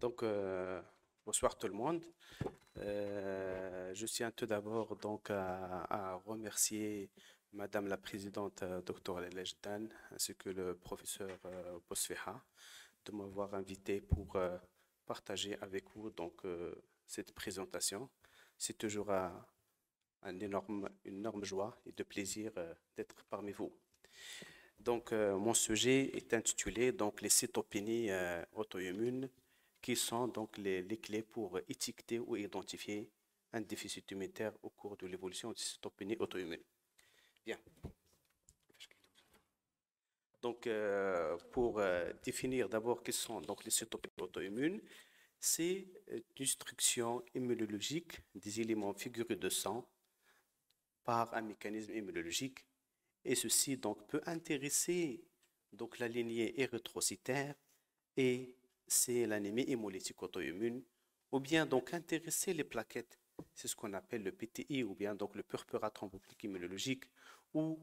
Donc, bonsoir tout le monde. Je tiens tout d'abord donc à remercier Madame la Présidente, Dr. Lejdan, ainsi que le professeur Bosfeha, de m'avoir invité pour partager avec vous donc cette présentation. C'est toujours une énorme joie et de plaisir d'être parmi vous. Donc, mon sujet est intitulé donc les cytopénies auto-immunes, qui sont donc les clés pour étiqueter ou identifier un déficit immunitaire au cours de l'évolution des cytopénies auto-immunes. Bien. Donc, pour définir d'abord quels sont donc les cytopénies auto-immunes, c'est une structure immunologique des éléments figurés de sang par un mécanisme immunologique, et ceci donc peut intéresser donc la lignée érythrocytaire, et c'est l'anémie hémolytique auto-immune, ou bien donc intéresser les plaquettes, c'est ce qu'on appelle le PTI, ou bien donc le purpura thrombophilique immunologique, ou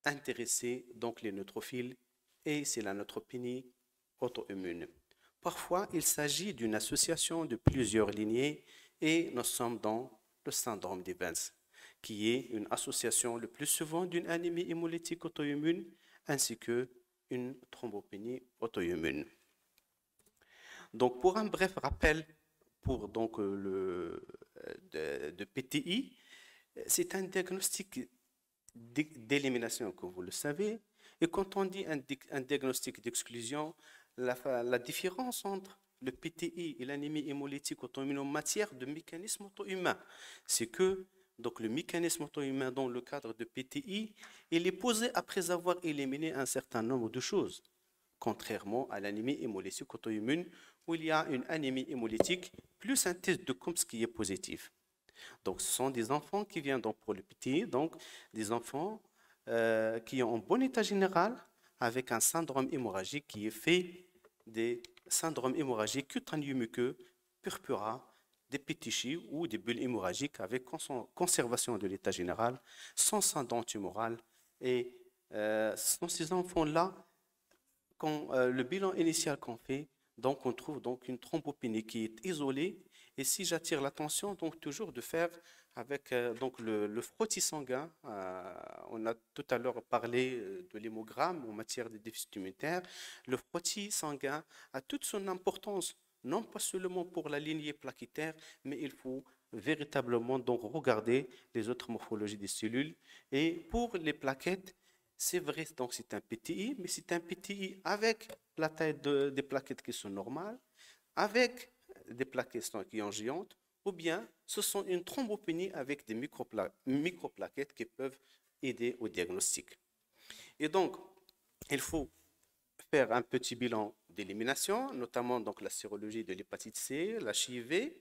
intéresser donc les neutrophiles, et c'est la neutropénie auto-immune. Parfois, il s'agit d'une association de plusieurs lignées, et nous sommes dans le syndrome d'Evans, qui est une association le plus souvent d'une anémie hémolytique auto-immune ainsi qu'une thrombopénie auto-immune. Donc, pour un bref rappel pour donc, de PTI, c'est un diagnostic d'élimination, comme vous le savez. Et quand on dit un diagnostic d'exclusion, la différence entre le PTI et l'anémie hémolytique auto-immune en matière de mécanisme auto-humain, c'est que donc, le mécanisme auto-humain dans le cadre de PTI, il est posé après avoir éliminé un certain nombre de choses, contrairement à l'anémie hémolytique auto-immune, où il y a une anémie hémolytique plus un test de Coombs qui est positif. Donc, ce sont des enfants qui viennent donc pour le PTI, donc des enfants qui ont un bon état général avec un syndrome hémorragique qui est fait des syndromes hémorragiques cutanéo-muqueux, purpura, des pétichis ou des bulles hémorragiques avec conservation de l'état général, sans syndrome tumoral. Et dans ces enfants-là, quand le bilan initial qu'on fait, donc on trouve donc une thrombopénie qui est isolée. Et si j'attire l'attention, donc toujours de faire avec donc le frottis sanguin. On a tout à l'heure parlé de l'hémogramme en matière de déficit immunitaire. Le frottis sanguin a toute son importance, non pas seulement pour la lignée plaquettaire, mais il faut véritablement donc regarder les autres morphologies des cellules. Et pour les plaquettes, c'est vrai, donc c'est un PTI, mais c'est un PTI avec la taille des plaquettes qui sont normales, avec des plaquettes qui sont géantes, ou bien ce sont une thrombopénie avec des microplaquettes qui peuvent aider au diagnostic. Et donc, il faut faire un petit bilan d'élimination, notamment donc la sérologie de l'hépatite C, l'HIV,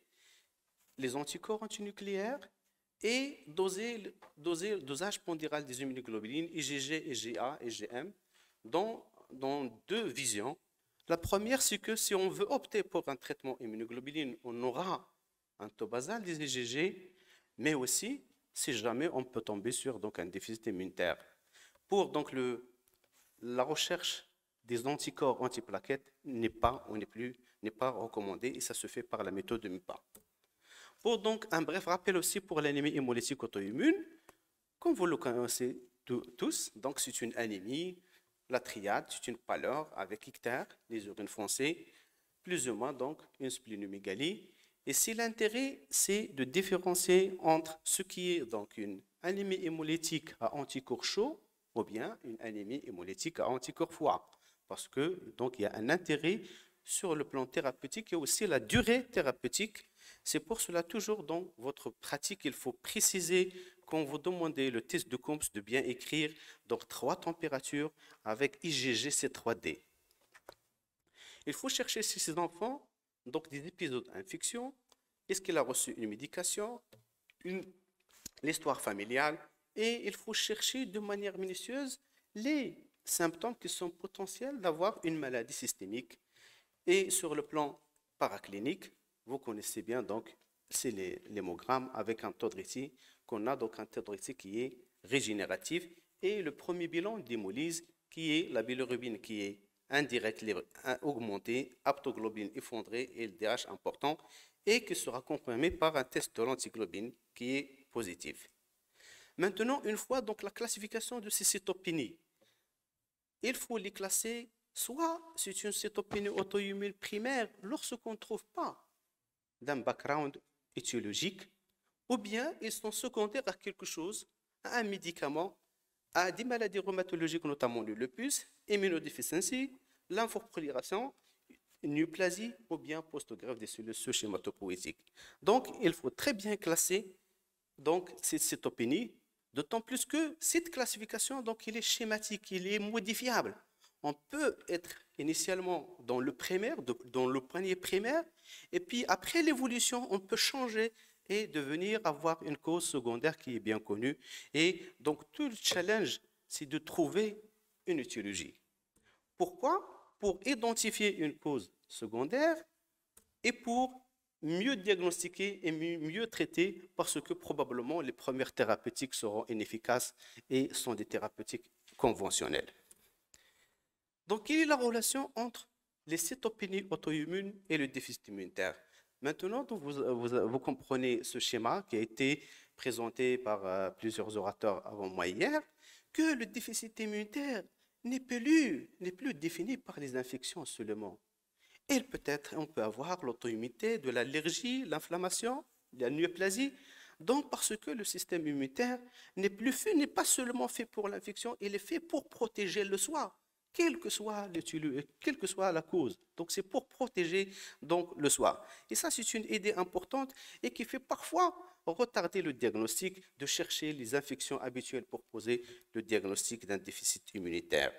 les anticorps antinucléaires, et doser le dosage pondéral des immunoglobulines IgG, IgA et IgM dans deux visions. La première, c'est que si on veut opter pour un traitement immunoglobuline, on aura un taux basal des IgG, mais aussi, si jamais on peut tomber sur donc, un déficit immunitaire. Pour donc la recherche des anticorps antiplaquettes n'est pas recommandée, et ça se fait par la méthode de MUPA. Pour donc un bref rappel aussi pour l'anémie hémolytique auto-immune, comme vous le connaissez tous, donc c'est une anémie, la triade, c'est une pâleur avec ictère, les urines foncées, plus ou moins donc une splénomégalie. Et si l'intérêt, c'est de différencier entre ce qui est donc une anémie hémolytique à anticorps chaud ou bien une anémie hémolytique à anticorps froid. Parce que donc il y a un intérêt sur le plan thérapeutique et aussi la durée thérapeutique. C'est pour cela toujours dans votre pratique, il faut préciser quand vous demandez le test de Coombs de bien écrire donc 3 températures avec IgG C3D. Il faut chercher chez ces enfants donc des épisodes d'infection. Est-ce qu'il a reçu une médication, l'histoire familiale, et il faut chercher de manière minutieuse les symptômes qui sont potentiels d'avoir une maladie systémique. Et sur le plan paraclinique, vous connaissez bien donc c'est l'hémogramme avec un taux de récit qu'on a donc un taux de récit qui est régénératif, et le premier bilan d'hémolyse qui est la bilirubine qui est indirect augmenté, haptoglobine effondrée et LDH important, et qui sera confirmé par un test de l'antiglobine qui est positif. Maintenant, une fois donc la classification de ces cytopénies, il faut les classer, soit c'est une cytopénie auto-immune primaire lorsqu'on ne trouve pas d'un background étiologique, ou bien ils sont secondaires à quelque chose, à un médicament, à des maladies rhumatologiques, notamment le lupus, immunodéficience, lymphoprolifération, néoplasie ou bien post-greffe des cellules sous-hématopoïétiques. Donc, il faut très bien classer donc, cette cytopénie, d'autant plus que cette classification, donc, il est schématique, il est modifiable. On peut être initialement dans le primaire, dans le panier primaire, et puis après l'évolution, on peut changer et devenir avoir une cause secondaire qui est bien connue. Et donc, tout le challenge, c'est de trouver une étiologie. Pourquoi? Pour identifier une cause secondaire et pour mieux diagnostiquer et mieux traiter, parce que probablement les premières thérapeutiques seront inefficaces et sont des thérapeutiques conventionnelles. Donc, quelle est la relation entre les cytopénies auto-immunes et le déficit immunitaire? Maintenant, donc, vous comprenez ce schéma qui a été présenté par plusieurs orateurs avant moi hier, que le déficit immunitaire n'est plus défini par les infections seulement. Et peut-être, on peut avoir l'auto-immunité de l'allergie, l'inflammation, la néoplasie. Donc, parce que le système immunitaire n'est pas seulement fait pour l'infection, il est fait pour protéger le soi, quelle que soit la cause. Donc, c'est pour protéger donc, le soi. Et ça, c'est une idée importante et qui fait parfois retarder le diagnostic, de chercher les infections habituelles pour poser le diagnostic d'un déficit immunitaire.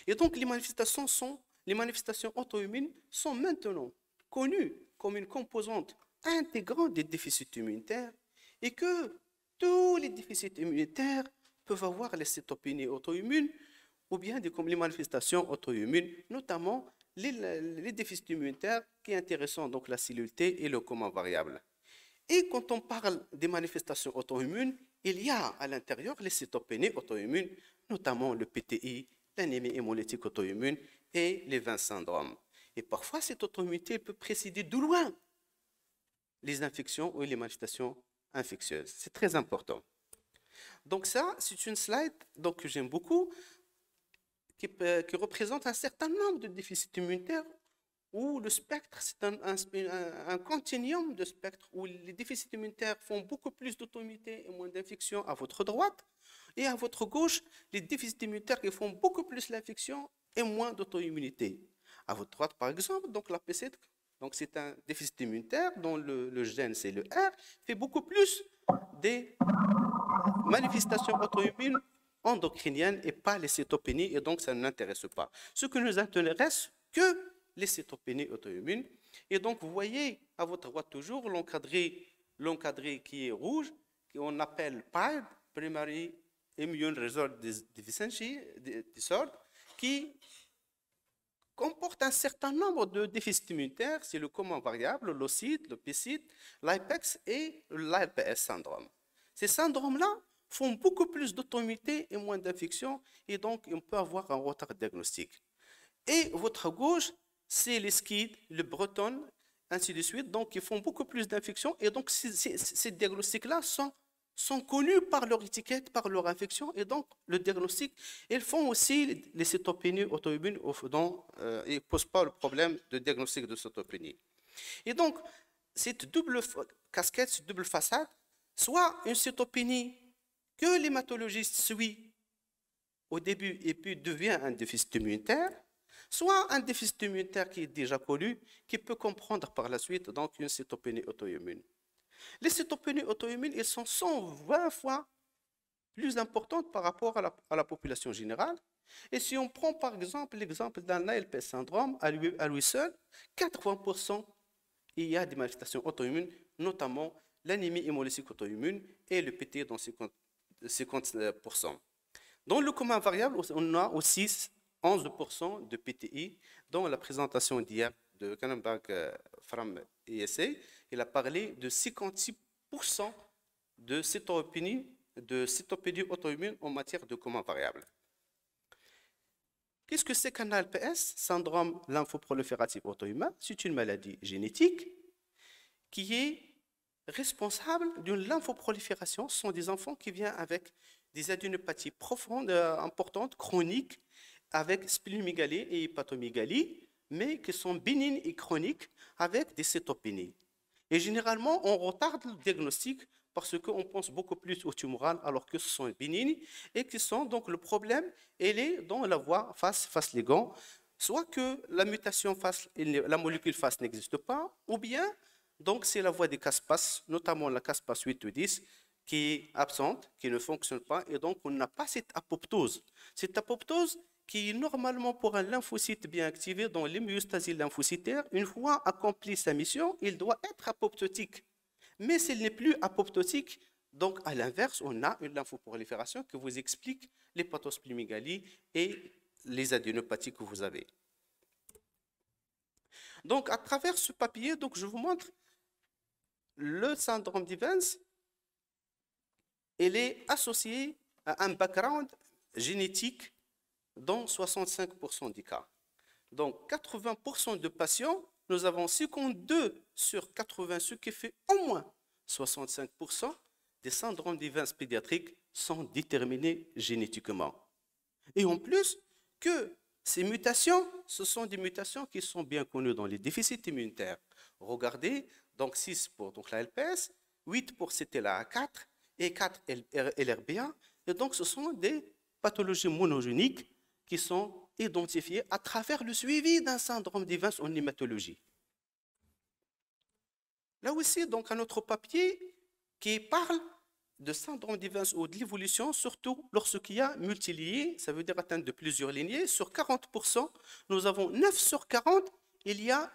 Et donc, les manifestations auto-immunes sont maintenant connues comme une composante intégrante des déficits immunitaires et que tous les déficits immunitaires peuvent avoir les cytopénies auto-immunes ou bien comme les manifestations auto-immunes, notamment les déficits immunitaires qui est intéressant, donc la cellule T et le coma variable. Et quand on parle des manifestations auto-immunes, il y a à l'intérieur les cytopénies auto-immunes, notamment le PTI, l'anémie hémolytique auto-immune et les 20 syndromes. Et parfois, cette auto-immunité peut précéder de loin les infections ou les manifestations infectieuses. C'est très important. Donc ça, c'est une slide donc, que j'aime beaucoup, qui représente un certain nombre de déficits immunitaires où le spectre, c'est un continuum de spectre où les déficits immunitaires font beaucoup plus d'auto-immunité et moins d'infections à votre droite, et à votre gauche, les déficits immunitaires qui font beaucoup plus l'infection et moins d'auto-immunité. À votre droite, par exemple, donc la PC, donc c'est un déficit immunitaire dont le gène, c'est le R, fait beaucoup plus des manifestations auto-immunes endocriniennes et pas les cytopénies, et donc ça ne nous intéresse pas. Ce qui nous intéresse, que les cytopénies auto-immunes. Et donc, vous voyez à votre droite toujours l'encadré qui est rouge, qu'on appelle PIDE, Primary Immune Result Deficiency Disorder, qui comporte un certain nombre de déficits immunitaires. C'est le coma variable, l'OCID, le PCID, l'IPEX et l'IPS syndrome. Ces syndromes-là font beaucoup plus d'auto-immunité et moins d'infection, et donc on peut avoir un retard diagnostique. Et votre gauche, c'est les SCID, le breton, ainsi de suite, donc ils font beaucoup plus d'infections, et donc ces diagnostics-là sont connus par leur étiquette, par leur infection, et donc le diagnostic, ils font aussi les cytopénies auto-immunes, donc ils ne posent pas le problème de diagnostic de cytopénie. Et donc, cette double casquette, cette double façade, soit une cytopénie que l'hématologiste suit au début et puis devient un déficit immunitaire, soit un déficit immunitaire qui est déjà connu, qui peut comprendre par la suite donc une cytopénie auto-immune. Les cytopénies auto-immunes, elles sont 120 fois plus importantes par rapport à la population générale. Et si on prend par exemple l'exemple d'un ALP syndrome, à lui seul, 80%, il y a des manifestations auto-immunes, notamment l'anémie hémolytique auto-immune et le PT dans 50%. Dans le coma variable, on a aussi 11% de PTI. Dans la présentation d'hier de Kannenberg, Fram et ESA, il a parlé de 56% de cytopénie auto-immune en matière de coma variable. Qu'est-ce que c'est qu'un ALPS, syndrome lymphoprolifératif auto-immun? C'est une maladie génétique qui est responsable d'une lymphoprolifération. Ce sont des enfants qui viennent avec des adénopathies profondes, importantes, chroniques, avec splénomégalie et hépatomégalie, mais qui sont bénignes et chroniques avec des cytopénies. Et généralement, on retarde le diagnostic parce qu'on pense beaucoup plus au tumoral alors que ce sont bénignes et que sont donc le problème, elle est dans la voie face ligand, soit que la mutation face, la molécule face n'existe pas, ou bien donc c'est la voie des casse-passe, notamment la casse-passe 8 ou 10, qui est absente, qui ne fonctionne pas, et donc on n'a pas cette apoptose. Cette apoptose qui est normalement pour un lymphocyte bien activé dans l'hémiostasie lymphocytaire, une fois accompli sa mission, il doit être apoptotique. Mais s'il n'est plus apoptotique, donc à l'inverse, on a une lymphoprolifération qui vous explique l'hépatosplénomégalie et les adénopathies que vous avez. Donc à travers ce papier, donc, je vous montre le syndrome d'Evans. Il est associé à un background génétique dans 65% des cas. Donc, 80% de patients, nous avons 52 sur 80, ce qui fait au moins 65% des syndromes d'Evans pédiatriques sont déterminés génétiquement. Et en plus, que ces mutations, ce sont des mutations qui sont bien connues dans les déficits immunitaires. Regardez, donc 6 pour donc, la LPS, 8 pour CTLA4 et 4 LRBA. Et donc, ce sont des pathologies monogéniques qui sont identifiées à travers le suivi d'un syndrome d'Evans en hématologie. Là aussi, donc, un autre papier qui parle de syndrome d'Evans ou de l'évolution, surtout lorsqu'il y a multiliés, ça veut dire atteinte de plusieurs lignées. Sur 40%, nous avons 9 sur 40, il y a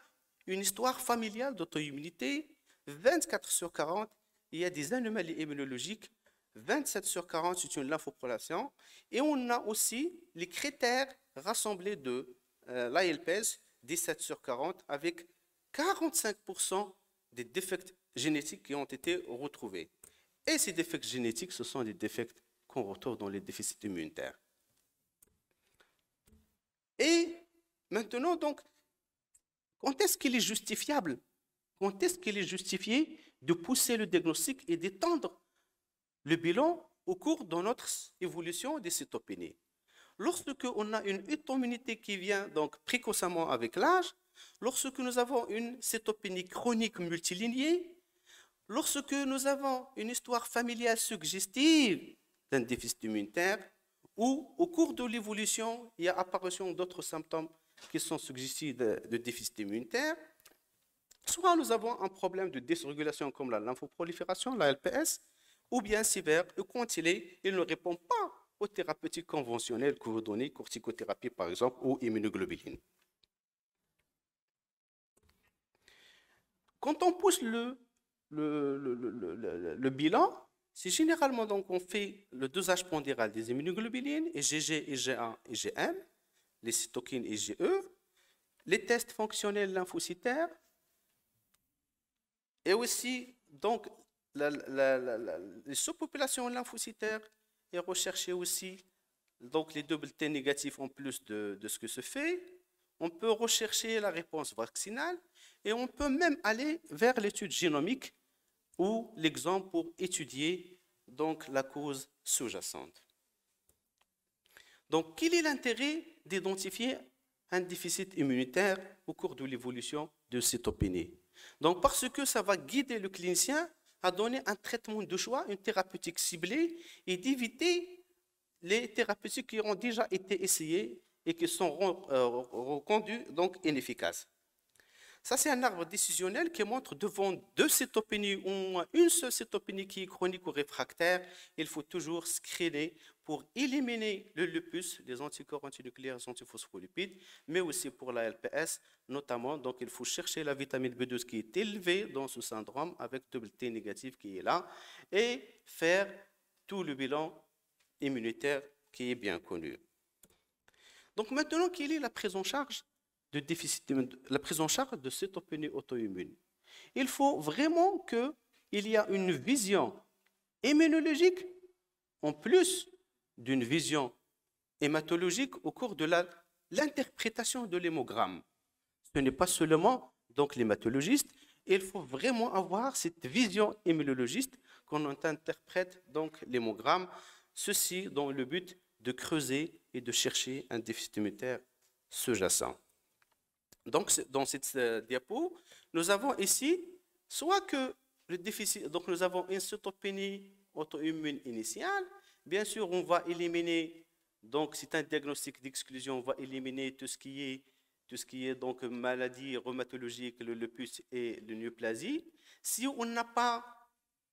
une histoire familiale d'auto-immunité. 24 sur 40, il y a des anomalies immunologiques. 27 sur 40, c'est une lymphoprolifération. Et on a aussi les critères rassemblés de l'ALPS, 17 sur 40, avec 45% des défects génétiques qui ont été retrouvés. Et ces défects génétiques, ce sont des défects qu'on retrouve dans les déficits immunitaires. Et maintenant, donc, quand est-ce qu'il est justifiable? Quand est-ce qu'il est justifié de pousser le diagnostic et d'étendre le bilan au cours de notre évolution des cytopénies? Lorsque on a une auto-immunité qui vient donc précocement avec l'âge, lorsque nous avons une cytopénie chronique multilignée, lorsque nous avons une histoire familiale suggestive d'un déficit immunitaire, ou au cours de l'évolution, il y a apparition d'autres symptômes qui sont suggestifs de déficit immunitaire, soit nous avons un problème de dysrégulation comme la lymphoprolifération, la LPS, ou bien sévère, et quand il ne répond pas aux thérapeutiques conventionnelles que vous donnez, corticothérapie par exemple, ou immunoglobuline. Quand on pousse le bilan, c'est généralement donc on fait le dosage pondéral des immunoglobulines, IgG, IgA, IgM, les cytokines IgE, les tests fonctionnels lymphocytaires, et aussi donc les sous-populations lymphocytaires, et rechercher aussi donc les double T négatifs en plus de ce que se fait. On peut rechercher la réponse vaccinale et on peut même aller vers l'étude génomique ou l'exemple pour étudier donc la cause sous-jacente. Donc, quel est l'intérêt d'identifier un déficit immunitaire au cours de l'évolution de cytopénie? Donc, parce que ça va guider le clinicien à donner un traitement de choix, une thérapeutique ciblée, et d'éviter les thérapeutiques qui ont déjà été essayées et qui sont reconnues donc inefficaces. Ça, c'est un arbre décisionnel qui montre devant deux cytopénies ou une seule cytopénie qui est chronique ou réfractaire, il faut toujours screener pour éliminer le lupus, les anticorps antinucléaires, les antiphospholipides, mais aussi pour la LPS, notamment. Donc, il faut chercher la vitamine B12 qui est élevée dans ce syndrome avec double T négatif qui est là et faire tout le bilan immunitaire qui est bien connu. Donc, maintenant, quelle est la prise en charge de déficit, la prise en charge de cytopénie auto-immune? Il faut vraiment qu'il y ait une vision immunologique en plus d'une vision hématologique au cours de la l'interprétation de l'hémogramme. Ce n'est pas seulement donc l'hématologiste, il faut vraiment avoir cette vision immunologiste qu'on interprète donc l'hémogramme, ceci dans le but de creuser et de chercher un déficit immunitaire sous-jacent. Donc, dans cette diapo, nous avons ici soit que le déficit, donc nous avons une cytopénie auto-immune initiale. Bien sûr, on va éliminer, donc c'est un diagnostic d'exclusion, on va éliminer tout ce qui est donc maladie rhumatologique, le lupus et le néoplasie. Si on n'a pas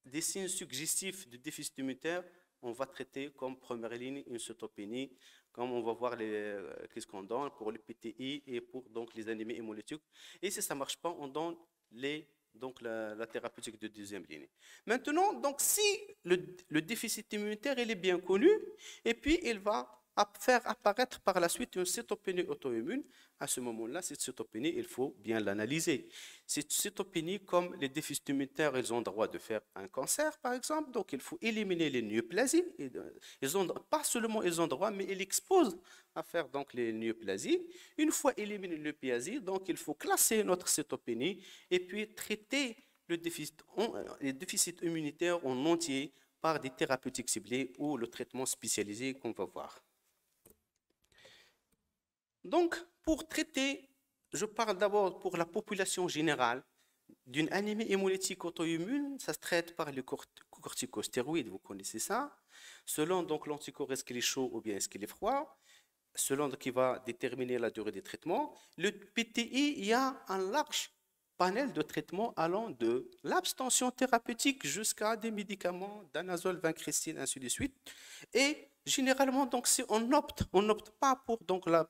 des signes suggestifs de déficit immunitaire, on va traiter comme première ligne une cytopénie, comme on va voir qu'est-ce qu'on donne pour le PTI et pour donc, les anémies hémolytiques. Et si ça ne marche pas, on donne donc la thérapeutique de deuxième ligne. Maintenant, donc, si le déficit immunitaire il est bien connu, et puis il va faire apparaître par la suite une cytopénie auto-immune, à ce moment-là, cette cytopénie, il faut bien l'analyser. Cette cytopénie, comme les déficits immunitaires, ils ont le droit de faire un cancer, par exemple, donc il faut éliminer les néoplasies. Ils ont, pas seulement ils ont le droit, mais ils exposent à faire donc les néoplasies. Une fois éliminé les néoplasies, donc il faut classer notre cytopénie et puis traiter les déficits immunitaires en entier par des thérapeutiques ciblées ou le traitement spécialisé qu'on va voir. Donc, pour traiter, je parle d'abord pour la population générale d'une anémie hémolytique auto-immune, ça se traite par les corticostéroïdes, vous connaissez ça, selon donc l'anticorps est-ce qu'il est chaud ou bien est-ce qu'il est froid, selon qui va déterminer la durée des traitements. Le PTI, il y a un large panel de traitements allant de l'abstention thérapeutique jusqu'à des médicaments, danazol, vincristine, ainsi de suite. Et généralement, donc, si on n'opte pas pour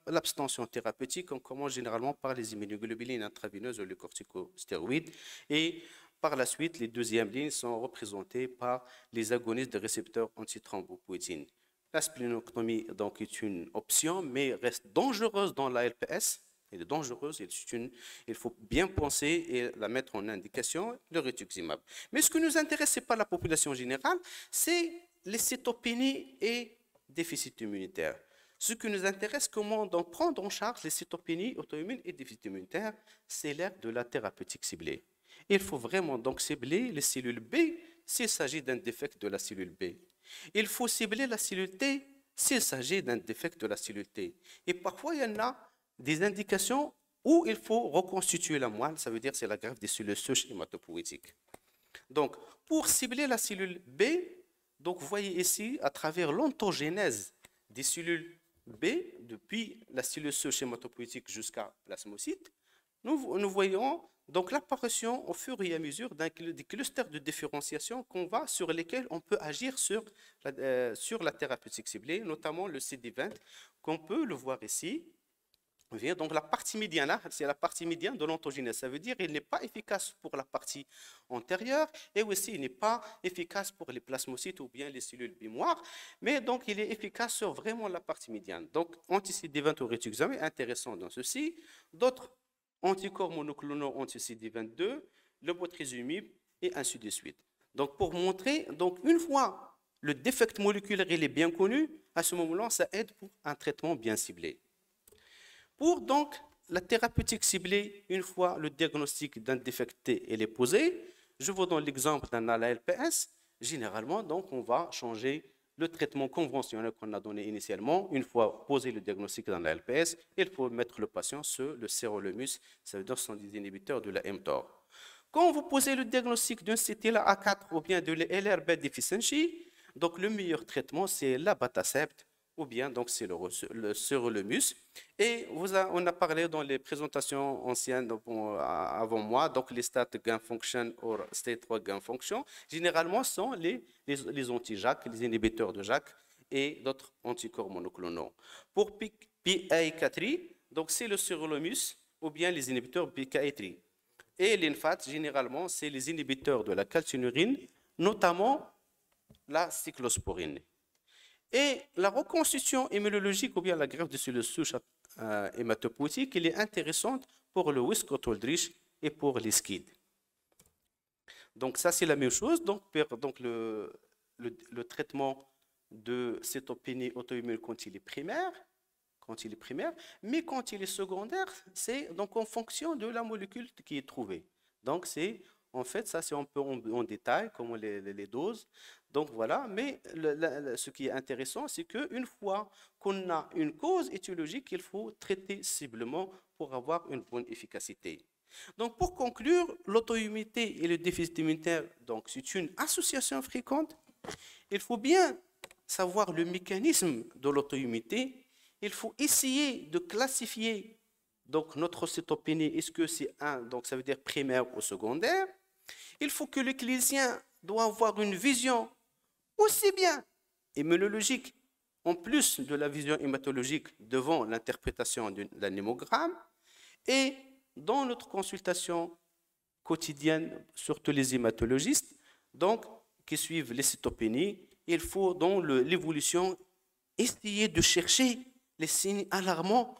l'abstention thérapeutique, on commence généralement par les immunoglobulines intraveineuses ou les corticostéroïdes. Et par la suite, les deuxièmes lignes sont représentées par les agonistes de récepteurs antithrombopoïétine. La splénectomie donc, est une option, mais reste dangereuse dans la LPS. Elle est dangereuse, il faut bien penser et la mettre en indication, le rituximab. Mais ce qui nous intéresse, ce n'est pas la population générale, c'est les cytopénies et déficit immunitaire. Ce qui nous intéresse, comment donc prendre en charge les cytopénies auto-immunes et déficit immunitaire, c'est l'ère de la thérapeutique ciblée. Il faut vraiment donc cibler les cellules B s'il s'agit d'un défect de la cellule B. Il faut cibler la cellule T s'il s'agit d'un défect de la cellule T. Et parfois, il y en a des indications où il faut reconstituer la moelle, ça veut dire que c'est la greffe des cellules souches hématopoïétiques. Donc, pour cibler la cellule B, donc vous voyez ici, à travers l'ontogénèse des cellules B, depuis la cellule souche hématopoïétique jusqu'à plasmocyte, nous voyons donc l'apparition au fur et à mesure des clusters de différenciation sur lesquels on peut agir sur la thérapeutique ciblée, notamment le CD20, qu'on peut le voir ici. Donc la partie médiane, c'est la partie médiane de l'ontogénèse. Ça veut dire qu'il n'est pas efficace pour la partie antérieure et aussi il n'est pas efficace pour les plasmocytes ou bien les cellules mémoire, mais donc il est efficace sur vraiment la partie médiane. Donc anti-CD20 ou rituximab est intéressant dans ceci. D'autres anticorps monoclonaux anti-CD22, le botreximab et ainsi de suite. Donc pour montrer, donc une fois le défect moléculaire il est bien connu, à ce moment-là, ça aide pour un traitement bien ciblé. Pour donc la thérapeutique ciblée, une fois le diagnostic d'un défect est posé, je vous donne l'exemple d'un ALPS. Généralement, donc, on va changer le traitement conventionnel qu'on a donné initialement. Une fois posé le diagnostic dans la LPS, il faut mettre le patient sur le sérolumus, ça veut dire que ce sont des inhibiteurs de la mTOR. Quand vous posez le diagnostic d'un CTLA-4 ou bien de LRB deficiency, donc le meilleur traitement, c'est l'abatacept ou bien donc c'est le sérolumus. Et on a parlé dans les présentations anciennes avant moi, donc les stat gain function ou state 3 gain function, généralement sont les anti-JAK, les inhibiteurs de JAK et d'autres anticorps monoclonaux. Pour PI4, donc c'est le sérolumus ou bien les inhibiteurs PKI3. Et l'INFAT, généralement, c'est les inhibiteurs de la calcinurine, notamment la cyclosporine. Et la reconstitution immunologique ou bien la greffe de cellules souches hématopoïétiques, elle est intéressante pour le Wiskott-Aldrich et pour les SCID. Donc ça, c'est la même chose. Donc le traitement de cytopénie auto-immune quand il est primaire, quand il est primaire, mais quand il est secondaire, c'est donc en fonction de la molécule qui est trouvée. Donc, c'est en fait, ça, c'est un peu en détail, comme les doses. Donc, voilà. Mais ce qui est intéressant, c'est qu'une fois qu'on a une cause étiologique, il faut traiter ciblement pour avoir une bonne efficacité. Donc, pour conclure, l'auto-immunité et le déficit immunitaire, donc, c'est une association fréquente. Il faut bien savoir le mécanisme de l'auto-immunité. Il faut essayer de classifier donc, notre cytopénie. Est-ce que c'est donc ça veut dire primaire ou secondaire? Il faut que le clinicien doit avoir une vision aussi bien immunologique, en plus de la vision hématologique devant l'interprétation de l'anémogramme, et dans notre consultation quotidienne, surtout les hématologistes, donc, qui suivent les cytopénies, il faut dans l'évolution essayer de chercher les signes alarmants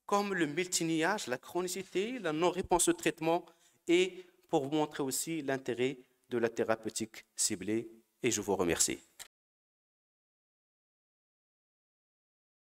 comme le multiniage, la chronicité, la non-réponse au traitement, et pour vous montrer aussi l'intérêt de la thérapeutique ciblée. Et je vous remercie.